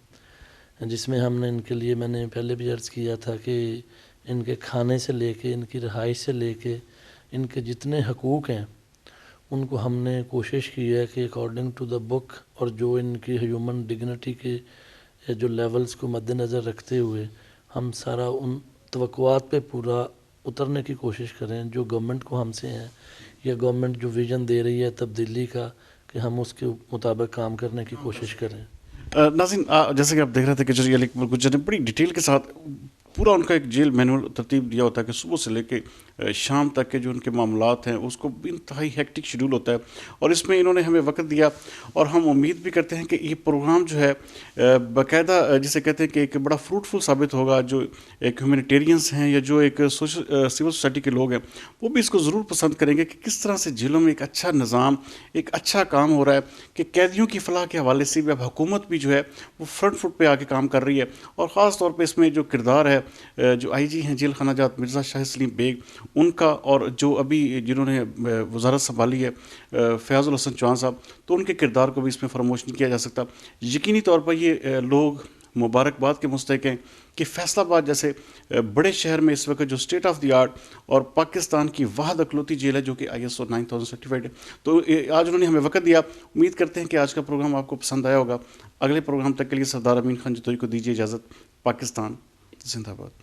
جس میں ہم نے ان کے لیے، میں نے پہلے بھی عرض کیا تھا کہ ان کے کھانے سے لے کے، ان کی رہائش سے لے کے، ان کے جتنے حقوق ہیں ان کو ہم نے کوشش کی ہے کہ اکارڈنگ ٹو دا بک اور جو ان کی ہیومن ڈگنیٹی کے جو لیولز کو مد نظر رکھتے ہوئے ہم سارا ان توقعات پہ پورا اترنے کی کوشش کریں جو گورنمنٹ کو ہم سے ہیں، یا گورنمنٹ جو ویژن دے رہی ہے تبدیلی کا، کہ ہم اس کے مطابق کام کرنے کی کوشش کریں۔ ناظرین، جیسے کہ آپ دیکھ رہے تھے کہ چوہدری علی اکبر گجر نے بڑی ڈیٹیل کے ساتھ پورا ان کا ایک جیل مینول ترتیب دیا ہوتا ہے کہ صبح سے لے کے شام تک کے جو ان کے معاملات ہیں اس کو انتہائی ہیکٹک شیڈول ہوتا ہے، اور اس میں انہوں نے ہمیں وقت دیا، اور ہم امید بھی کرتے ہیں کہ یہ پروگرام جو ہے باقاعدہ جسے کہتے ہیں کہ ایک بڑا فروٹفل ثابت ہوگا۔ جو ایک ہیومینیٹیرینس ہیں یا جو ایک سول سوسائٹی کے لوگ ہیں وہ بھی اس کو ضرور پسند کریں گے کہ کس طرح سے جیلوں میں ایک اچھا نظام، ایک اچھا کام ہو رہا ہے، کہ قیدیوں کی فلاح کے حوالے سے بھی اب حکومت بھی جو ہے وہ فرنٹ فٹ پہ آ کے کام کر رہی ہے، اور خاص طور پہ اس میں جو کردار ہے جو آئی جی ہیں جیل خانہ جات مرزا شاہد سلیم بیگ ان کا، اور جو ابھی جنہوں نے وزارت سنبھالی ہے فیاض الحسن چوہان صاحب، تو ان کے کردار کو بھی اس میں فراموش نہیں کیا جا سکتا۔ یقینی طور پر یہ لوگ مبارکباد کے مستحق ہیں کہ فیصل آباد جیسے بڑے شہر میں اس وقت جو اسٹیٹ آف دی آرٹ اور پاکستان کی واحد اکلوتی جیل ہے جو کہ ISO 9000 سرٹیفائڈ ہے، تو آج انہوں نے ہمیں وقت دیا۔ امید کرتے ہیں کہ آج کا پروگرام آپ کو پسند آیا ہوگا۔ اگلے پروگرام تک کے لیے سردار امین خان جتوئی کو دیجیے اجازت۔ پاکستان زندہ باد۔